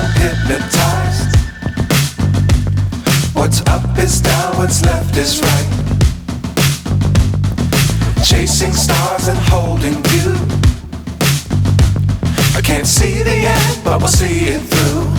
I'm hypnotized. What's up is down, what's left is right. Chasing stars and holding you. I can't see the end, but we'll see it through.